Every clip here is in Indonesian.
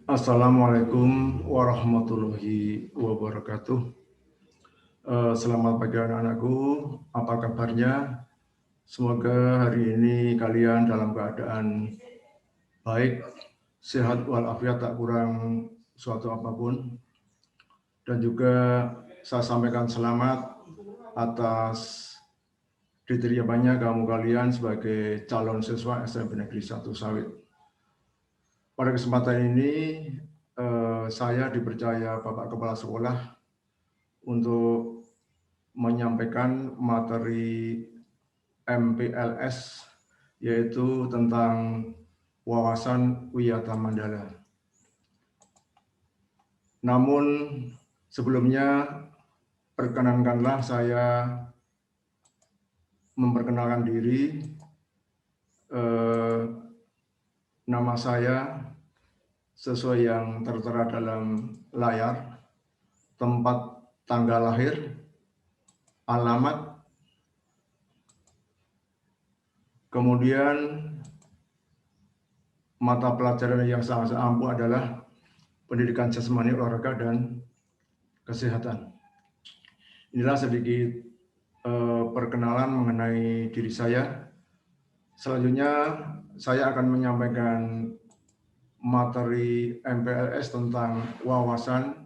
Assalamualaikum warahmatullahi wabarakatuh. Selamat pagi anak-anakku, apa kabarnya? Semoga hari ini kalian dalam keadaan baik, sehat walafiat, tak kurang suatu apapun. Dan juga saya sampaikan selamat atas diterima kamu kalian sebagai calon siswa SMP Negeri 1 Sawit. Pada kesempatan ini saya dipercaya Bapak Kepala Sekolah untuk menyampaikan materi MPLS, yaitu tentang wawasan Wiyata Mandala. Namun sebelumnya perkenankanlah saya memperkenalkan diri. Nama saya sesuai yang tertera dalam layar, tempat tanggal lahir, alamat, kemudian mata pelajaran yang sangat ampuh adalah pendidikan jasmani, olahraga, dan kesehatan. Inilah sedikit perkenalan mengenai diri saya. Selanjutnya saya akan menyampaikan materi MPLS tentang wawasan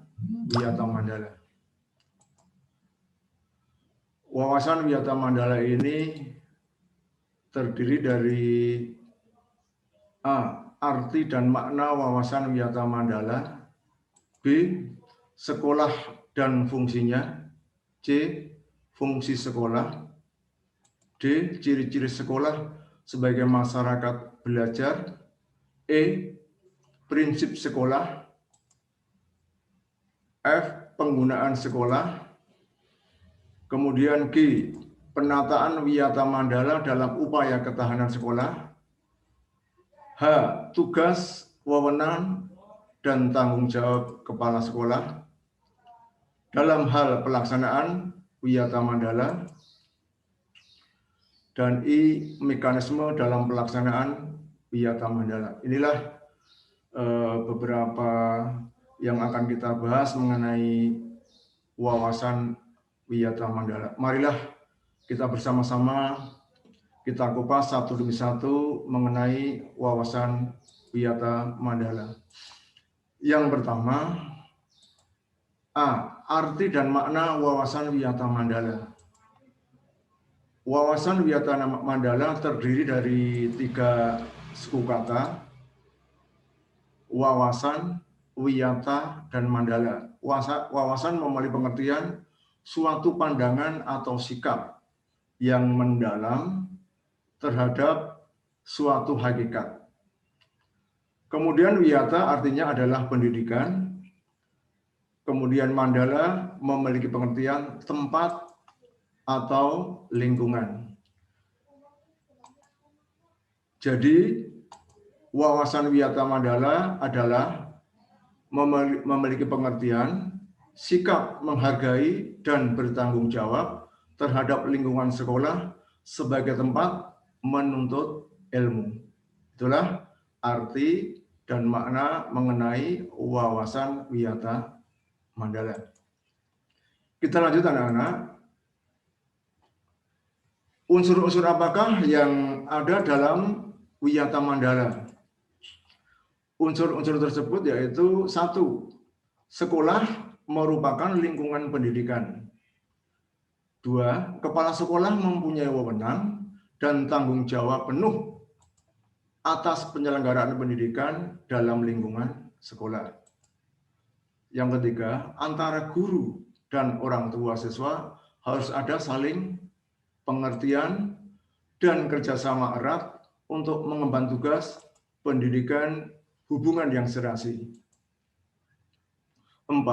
Wiyata Mandala. Wawasan Wiyata Mandala ini terdiri dari A. Arti dan makna wawasan Wiyata Mandala. B. Sekolah dan fungsinya. C. Fungsi sekolah. D. Ciri-ciri sekolah sebagai masyarakat belajar. E. Prinsip sekolah. F. Penggunaan sekolah. Kemudian G. Penataan Wiyata Mandala dalam upaya ketahanan sekolah. H. Tugas, wewenang, dan tanggung jawab kepala sekolah dalam hal pelaksanaan Wiyata Mandala. Dan I. Mekanisme dalam pelaksanaan Wiyata Mandala. Inilah beberapa yang akan kita bahas mengenai wawasan Wiyata Mandala. Marilah kita bersama-sama kita kupas satu demi satu mengenai wawasan Wiyata Mandala. Yang pertama, A. Arti dan makna wawasan Wiyata Mandala. Wawasan Wiyata Mandala terdiri dari 3 suku kata: wawasan, wiyata, dan mandala. Wawasan memiliki pengertian suatu pandangan atau sikap yang mendalam terhadap suatu hakikat. Kemudian wiyata artinya adalah pendidikan. Kemudian mandala memiliki pengertian tempat atau lingkungan. Jadi wawasan Wiyata Mandala adalah memiliki pengertian, sikap menghargai dan bertanggung jawab terhadap lingkungan sekolah sebagai tempat menuntut ilmu. Itulah arti dan makna mengenai wawasan Wiyata Mandala. Kita lanjut anak-anak. Unsur-unsur apakah yang ada dalam Wiyata Mandala? Unsur-unsur tersebut yaitu 1. Sekolah merupakan lingkungan pendidikan. 2. Kepala sekolah mempunyai wewenang dan tanggung jawab penuh atas penyelenggaraan pendidikan dalam lingkungan sekolah. Yang ketiga, antara guru dan orang tua siswa harus ada saling pengertian dan kerjasama erat untuk mengemban tugas pendidikan hubungan yang serasi. 4.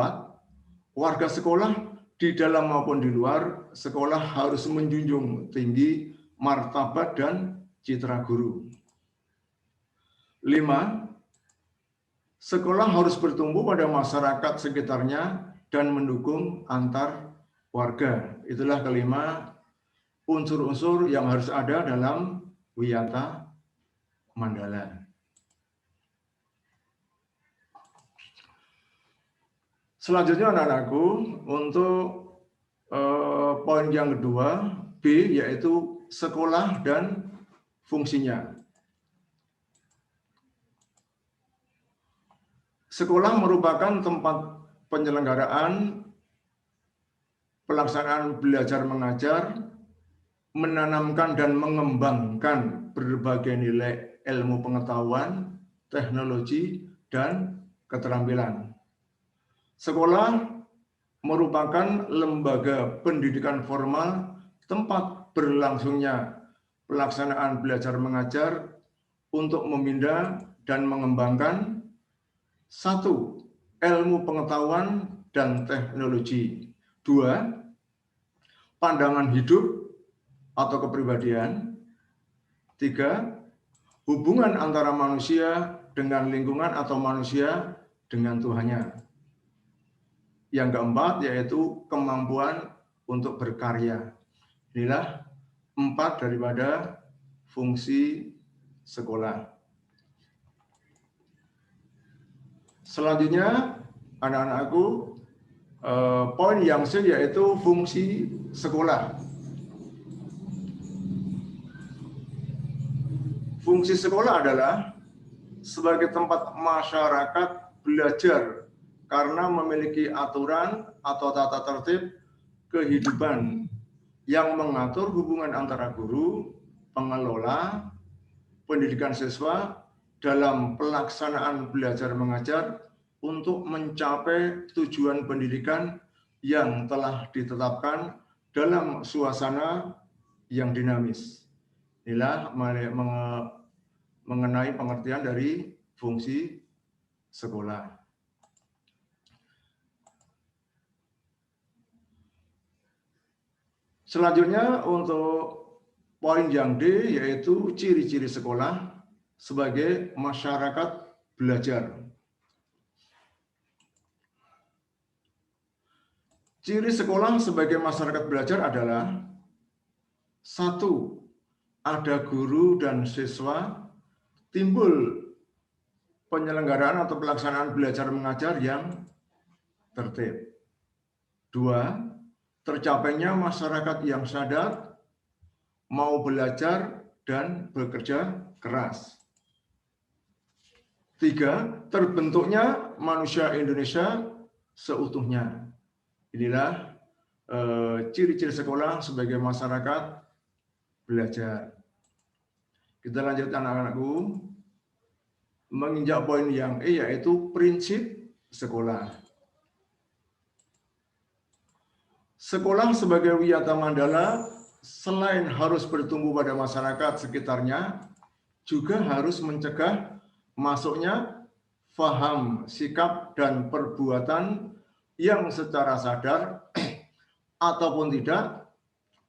Warga sekolah di dalam maupun di luar sekolah harus menjunjung tinggi martabat dan citra guru. 5. Sekolah harus bertumbuh pada masyarakat sekitarnya dan mendukung antar warga. Itulah kelima unsur-unsur yang harus ada dalam Wiyata Mandala. Selanjutnya anak-anakku, untuk poin yang kedua, B, yaitu sekolah dan fungsinya. Sekolah merupakan tempat penyelenggaraan pelaksanaan belajar mengajar, menanamkan dan mengembangkan berbagai nilai ilmu pengetahuan, teknologi, dan keterampilan. Sekolah merupakan lembaga pendidikan formal tempat berlangsungnya pelaksanaan belajar mengajar untuk memindah dan mengembangkan satu, ilmu pengetahuan dan teknologi. Dua, pandangan hidup atau kepribadian. Tiga, hubungan antara manusia dengan lingkungan atau manusia dengan Tuhannya. Yang keempat yaitu kemampuan untuk berkarya. Inilah 4 daripada fungsi sekolah. Selanjutnya, anak-anakku, poin yang C yaitu fungsi sekolah. Fungsi sekolah adalah sebagai tempat masyarakat belajar karena memiliki aturan atau tata tertib kehidupan yang mengatur hubungan antara guru, pengelola, pendidikan siswa dalam pelaksanaan belajar mengajar untuk mencapai tujuan pendidikan yang telah ditetapkan dalam suasana yang dinamis. Inilah mengenai pengertian dari fungsi sekolah. Selanjutnya untuk poin yang D yaitu ciri-ciri sekolah sebagai masyarakat belajar. Ciri sekolah sebagai masyarakat belajar adalah satu, ada guru dan siswa, timbul penyelenggaraan atau pelaksanaan belajar mengajar yang tertib. Dua, tercapainya masyarakat yang sadar, mau belajar dan bekerja keras. Tiga, terbentuknya manusia Indonesia seutuhnya. Inilah ciri-ciri sekolah sebagai masyarakat belajar. Kita lanjut anak-anakku. Menginjak poin yang E yaitu prinsip sekolah. Sekolah sebagai wiyata mandala selain harus bertumbuh pada masyarakat sekitarnya, juga harus mencegah masuknya faham, sikap, dan perbuatan yang secara sadar ataupun tidak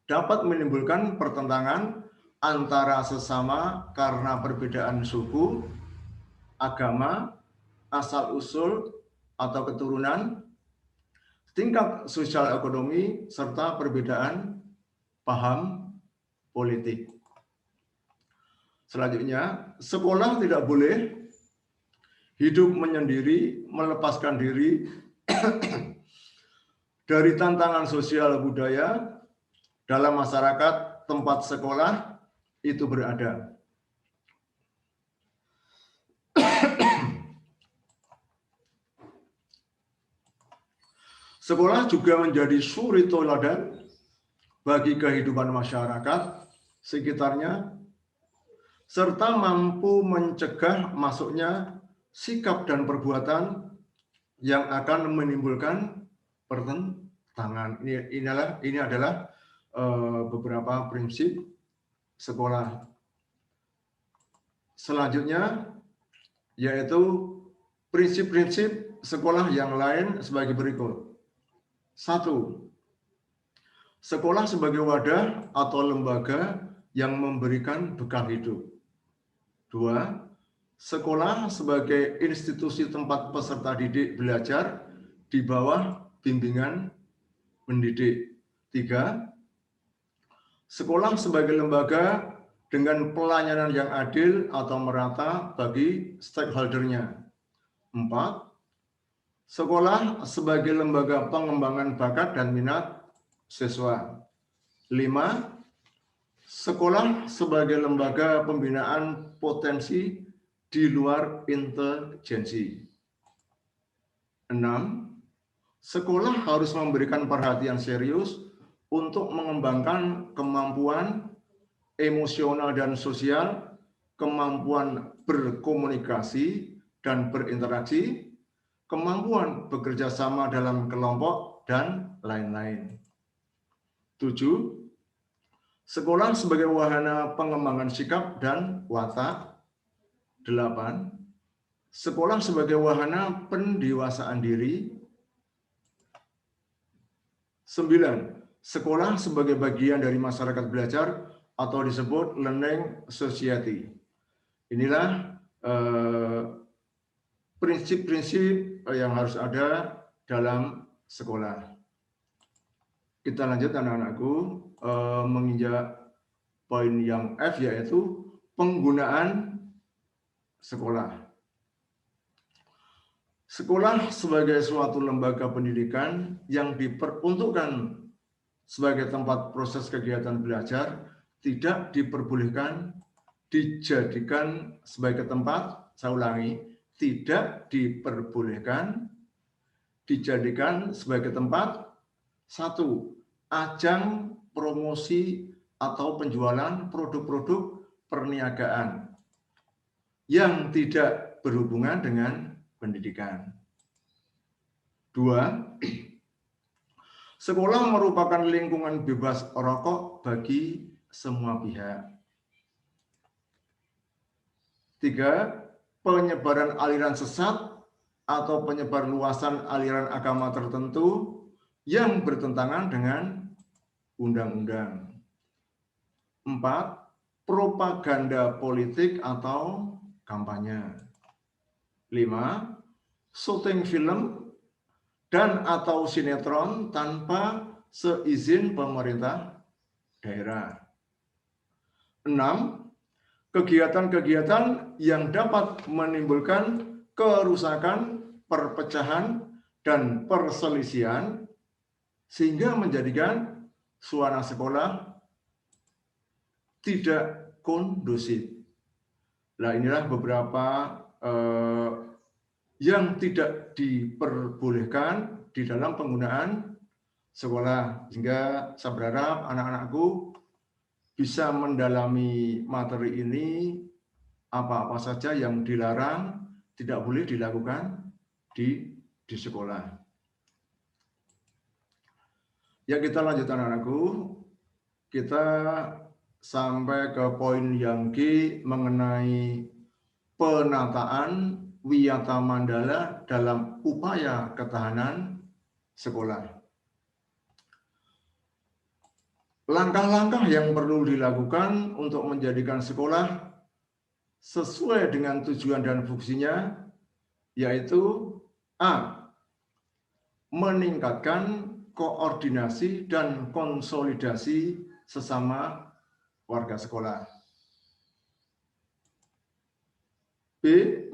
dapat menimbulkan pertentangan antara sesama karena perbedaan suku, agama, asal-usul atau keturunan, tingkat sosial ekonomi, serta perbedaan paham politik. Selanjutnya, sekolah tidak boleh hidup menyendiri, melepaskan diri dari tantangan sosial budaya dalam masyarakat tempat sekolah itu berada. Sekolah juga menjadi suri tauladan bagi kehidupan masyarakat sekitarnya, serta mampu mencegah masuknya sikap dan perbuatan yang akan menimbulkan pertentangan. Ini adalah beberapa prinsip sekolah. Selanjutnya yaitu prinsip-prinsip sekolah yang lain sebagai berikut. 1. Sekolah sebagai wadah atau lembaga yang memberikan bekal hidup. 2. Sekolah sebagai institusi tempat peserta didik belajar di bawah bimbingan mendidik. 3. Sekolah sebagai lembaga dengan pelayanan yang adil atau merata bagi stakeholder-nya. 4. Sekolah sebagai lembaga pengembangan bakat dan minat siswa. 5. Sekolah sebagai lembaga pembinaan potensi di luar intelijensi. 6. Sekolah harus memberikan perhatian serius untuk mengembangkan kemampuan emosional dan sosial, kemampuan berkomunikasi dan berinteraksi, kemampuan bekerja sama dalam kelompok, dan lain-lain. 7. Sekolah sebagai wahana pengembangan sikap dan watak. 8. Sekolah sebagai wahana pendewasaan diri. 9. Sekolah sebagai bagian dari masyarakat belajar atau disebut learning society. Inilah prinsip-prinsip yang harus ada dalam sekolah. Kita lanjut anak-anakku menginjak poin yang F, yaitu penggunaan sekolah. Sekolah sebagai suatu lembaga pendidikan yang diperuntukkan sebagai tempat proses kegiatan belajar tidak diperbolehkan dijadikan sebagai tempat, saya ulangi, tidak diperbolehkan dijadikan sebagai tempat 1. Ajang promosi atau penjualan produk-produk perniagaan yang tidak berhubungan dengan pendidikan. 2. Sekolah merupakan lingkungan bebas rokok bagi semua pihak. 3. Penyebaran aliran sesat atau penyebar luasan aliran agama tertentu yang bertentangan dengan undang-undang. 4. Propaganda politik atau kampanye. 5. Syuting film dan atau sinetron tanpa seizin pemerintah daerah. 6. Kegiatan-kegiatan yang dapat menimbulkan kerusakan, perpecahan, dan perselisihan sehingga menjadikan suasana sekolah tidak kondusif. Nah, inilah beberapa yang tidak diperbolehkan di dalam penggunaan sekolah. Sehingga saya berharap anak-anakku bisa mendalami materi ini, apa-apa saja yang dilarang tidak boleh dilakukan di sekolah. Ya, kita lanjut anak-anakku. Kita sampai ke poin yang G mengenai penataan wiyata mandala dalam upaya ketahanan sekolah. Langkah-langkah yang perlu dilakukan untuk menjadikan sekolah sesuai dengan tujuan dan fungsinya, yaitu A. Meningkatkan koordinasi dan konsolidasi sesama warga sekolah. B.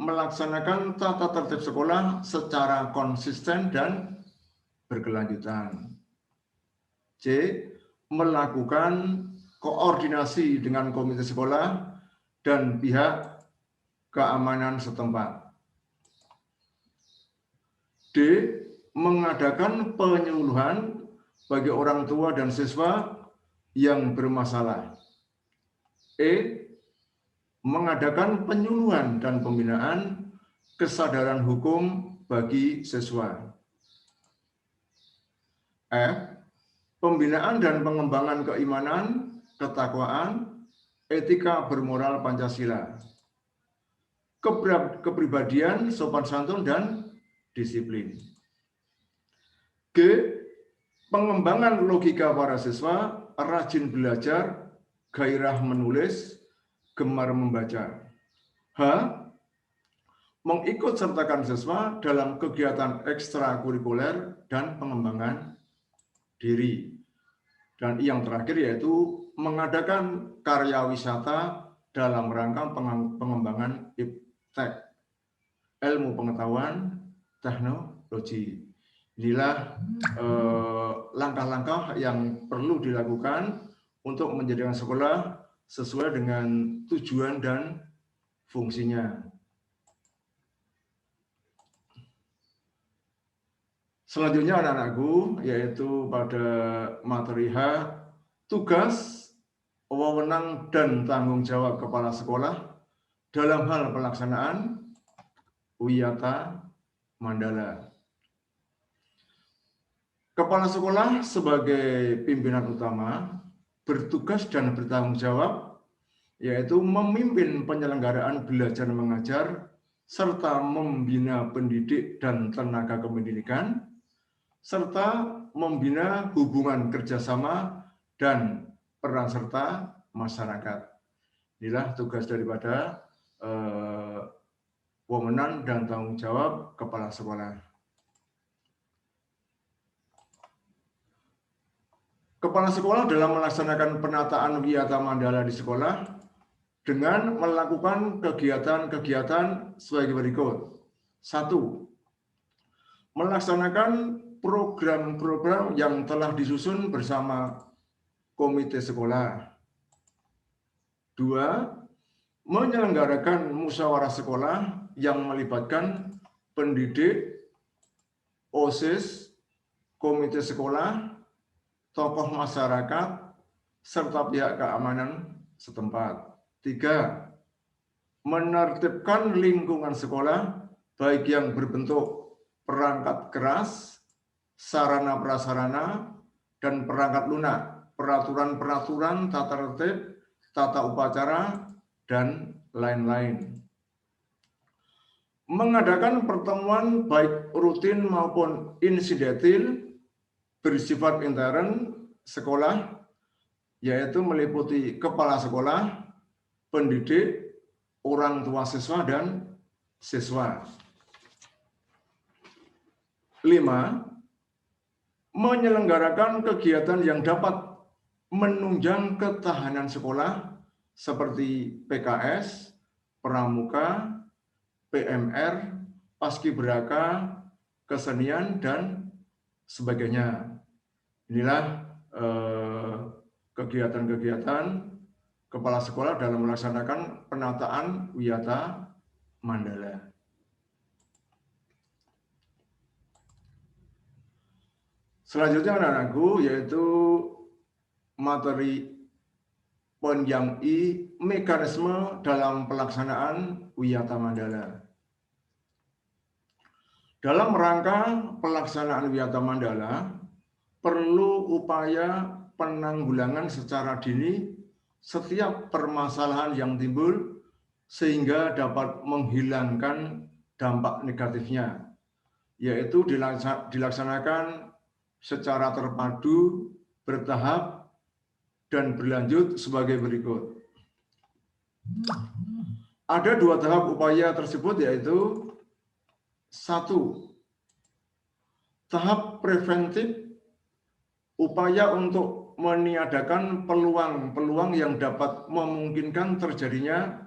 Melaksanakan tata tertib sekolah secara konsisten dan berkelanjutan. C. Melakukan koordinasi dengan komite sekolah dan pihak keamanan setempat. D. Mengadakan penyuluhan bagi orang tua dan siswa yang bermasalah. E. Mengadakan penyuluhan dan pembinaan kesadaran hukum bagi siswa. F. Pembinaan dan pengembangan keimanan, ketakwaan, etika bermoral Pancasila, kepribadian, sopan santun, dan disiplin. G. Pengembangan logika para siswa, rajin belajar, gairah menulis, gemar membaca. H. Mengikut sertakan siswa dalam kegiatan ekstrakurikuler dan pengembangan diri. Dan yang terakhir yaitu mengadakan karya wisata dalam rangka pengembangan iptek, ilmu pengetahuan, teknologi. Inilah langkah-langkah yang perlu dilakukan untuk menjadikan sekolah sesuai dengan tujuan dan fungsinya. Selanjutnya anak-anakku, yaitu pada materi H, tugas, wewenang, dan tanggung jawab kepala sekolah dalam hal pelaksanaan Wiyata Mandala. Kepala sekolah sebagai pimpinan utama bertugas dan bertanggung jawab, yaitu memimpin penyelenggaraan belajar mengajar, serta membina pendidik dan tenaga kependidikan, serta membina hubungan kerjasama dan peran serta masyarakat. Inilah tugas daripada wewenang dan tanggung jawab kepala sekolah. Kepala sekolah dalam melaksanakan penataan Wiyata Mandala di sekolah dengan melakukan kegiatan-kegiatan sebagai berikut. 1. Melaksanakan program-program yang telah disusun bersama komite sekolah. 2. Menyelenggarakan musyawarah sekolah yang melibatkan pendidik, OSIS, komite sekolah, tokoh masyarakat, serta pihak keamanan setempat. 3. Menertibkan lingkungan sekolah, baik yang berbentuk perangkat keras, sarana prasarana, dan perangkat lunak, peraturan-peraturan, tata tertib, tata upacara, dan lain-lain. Mengadakan pertemuan baik rutin maupun insidentil bersifat intern sekolah, yaitu meliputi kepala sekolah, pendidik, orang tua siswa, dan siswa. 5. Menyelenggarakan kegiatan yang dapat menunjang ketahanan sekolah seperti PKS, pramuka, PMR, paskibraka, kesenian, dan sebagainya. Inilah kegiatan-kegiatan kepala sekolah dalam melaksanakan penataan Wiyata Mandala. Selanjutnya anak-anakku, yaitu materi poin yang I, mekanisme dalam pelaksanaan Wiyata Mandala. Dalam rangka pelaksanaan Wiyata Mandala, perlu upaya penanggulangan secara dini setiap permasalahan yang timbul sehingga dapat menghilangkan dampak negatifnya, yaitu dilaksanakan secara terpadu, bertahap, dan berlanjut sebagai berikut. Ada 2 tahap upaya tersebut, yaitu 1. Tahap preventif, upaya untuk meniadakan peluang-peluang yang dapat memungkinkan terjadinya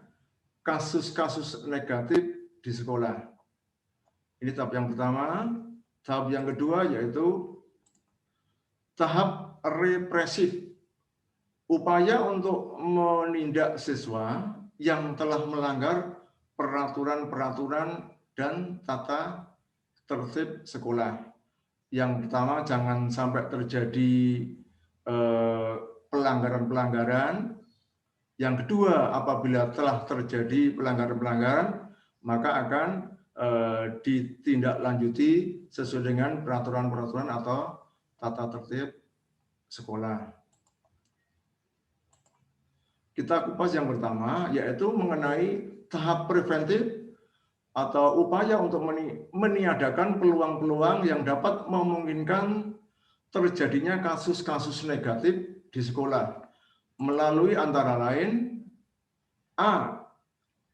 kasus-kasus negatif di sekolah. Ini tahap yang pertama. Tahap yang kedua yaitu tahap represif, upaya untuk menindak siswa yang telah melanggar peraturan-peraturan dan tata tertib sekolah. Yang pertama, jangan sampai terjadi pelanggaran-pelanggaran. Yang kedua, apabila telah terjadi pelanggaran-pelanggaran, maka akan ditindaklanjuti sesuai dengan peraturan-peraturan atau tata tertib sekolah. Kita kupas yang pertama, yaitu mengenai tahap preventif atau upaya untuk meniadakan peluang-peluang yang dapat memungkinkan terjadinya kasus-kasus negatif di sekolah melalui antara lain A.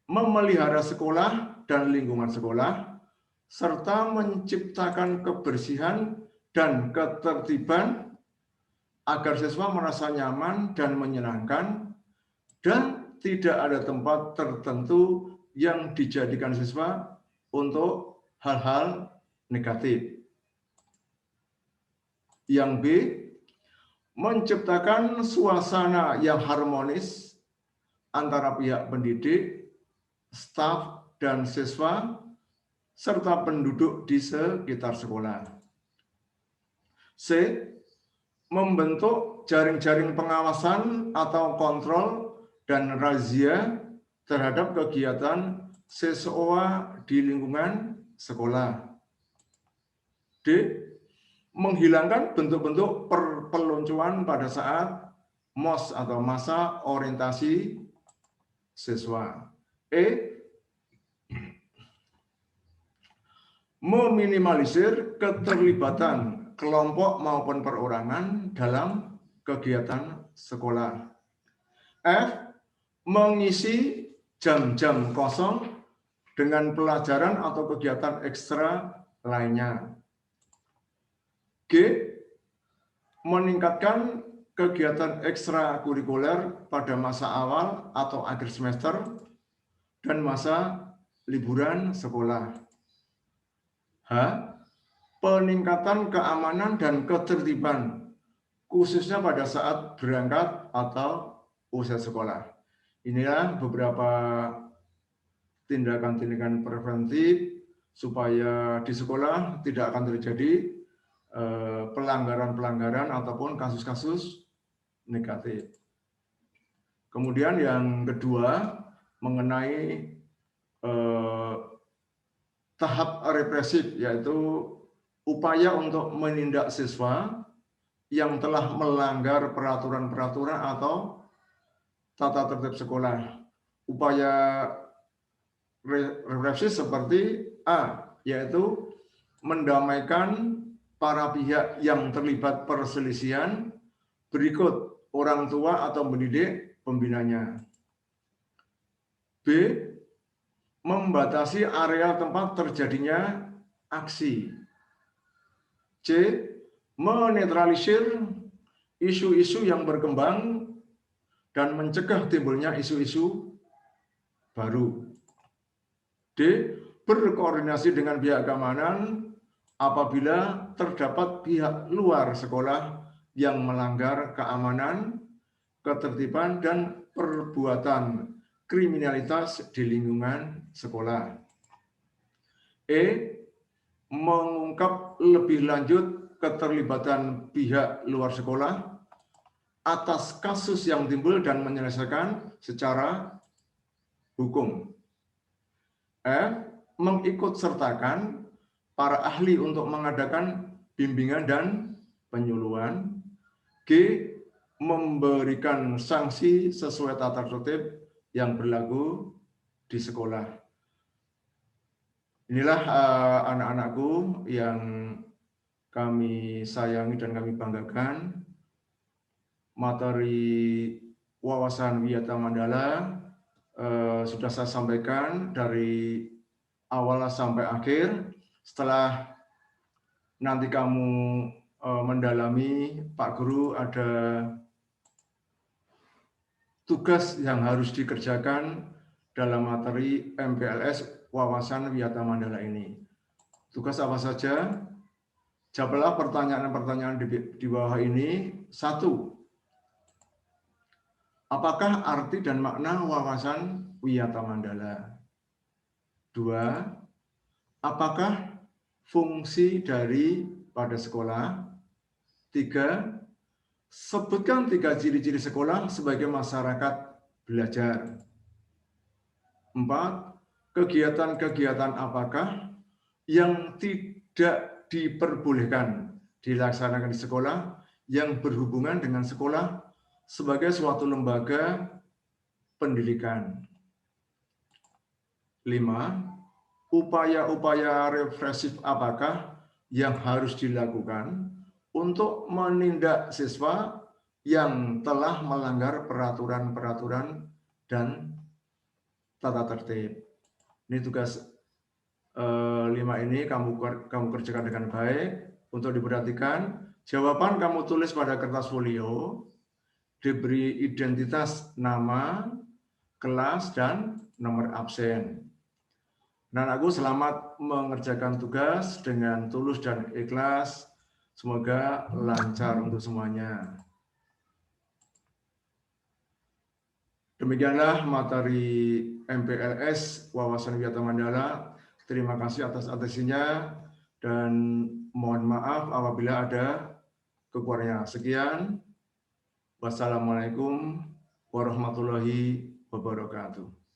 Memelihara sekolah dan lingkungan sekolah, serta menciptakan kebersihan dan ketertiban agar siswa merasa nyaman dan menyenangkan, dan tidak ada tempat tertentu yang dijadikan siswa untuk hal-hal negatif. Yang B, menciptakan suasana yang harmonis antara pihak pendidik, staf, dan siswa, serta penduduk di sekitar sekolah. C, membentuk jaring-jaring pengawasan atau kontrol dan razia terhadap kegiatan siswa di lingkungan sekolah. D, menghilangkan bentuk-bentuk perpeloncoan pada saat MOS atau masa orientasi siswa. E, meminimalisir keterlibatan kelompok maupun perorangan dalam kegiatan sekolah. F, mengisi jam-jam kosong dengan pelajaran atau kegiatan ekstra lainnya. G, meningkatkan kegiatan ekstrakurikuler pada masa awal atau akhir semester dan masa liburan sekolah. H, peningkatan keamanan dan ketertiban, khususnya pada saat berangkat atau usai sekolah. Inilah beberapa tindakan-tindakan preventif supaya di sekolah tidak akan terjadi pelanggaran-pelanggaran ataupun kasus-kasus negatif. Kemudian yang kedua mengenai tahap represif, yaitu upaya untuk menindak siswa yang telah melanggar peraturan-peraturan atau tata tertib sekolah. Upaya represif seperti A, yaitu mendamaikan para pihak yang terlibat perselisihan berikut orang tua atau pendidik pembinanya. B, membatasi area tempat terjadinya aksi. C, menetralisir isu-isu yang berkembang dan mencegah timbulnya isu-isu baru. D, berkoordinasi dengan pihak keamanan apabila terdapat pihak luar sekolah yang melanggar keamanan, ketertiban, dan perbuatan kriminalitas di lingkungan sekolah. E, mengungkap lebih lanjut keterlibatan pihak luar sekolah atas kasus yang timbul dan menyelesaikan secara hukum. F, mengikutsertakan para ahli untuk mengadakan bimbingan dan penyuluhan. G, memberikan sanksi sesuai tata tertib yang berlaku di sekolah. Inilah anak-anakku yang kami sayangi dan kami banggakan. Materi wawasan Wiyata Mandala sudah saya sampaikan dari awal sampai akhir. Setelah nanti kamu mendalami, Pak Guru ada tugas yang harus dikerjakan dalam materi MPLS Wawasan Wiyata Mandala ini. Tugas apa saja? Jawablah pertanyaan-pertanyaan di bawah ini. 1. Apakah arti dan makna wawasan Wiyata Mandala? 2. Apakah fungsi dari pada sekolah? 3. Sebutkan 3 ciri-ciri sekolah sebagai masyarakat belajar. 4. Kegiatan-kegiatan apakah yang tidak diperbolehkan dilaksanakan di sekolah yang berhubungan dengan sekolah sebagai suatu lembaga pendidikan. 5. Upaya-upaya represif apakah yang harus dilakukan untuk menindak siswa yang telah melanggar peraturan-peraturan dan tata tertib. Ini tugas 5 ini kamu kerjakan dengan baik. Untuk diperhatikan, jawaban kamu tulis pada kertas folio, diberi identitas nama, kelas, dan nomor absen. Dan aku selamat mengerjakan tugas dengan tulus dan ikhlas. Semoga lancar untuk semuanya. Demikianlah materi MPLS Wawasan Wisata Mandala. Terima kasih atas atensinya dan mohon maaf apabila ada kekurangan. Sekian. Wassalamualaikum warahmatullahi wabarakatuh.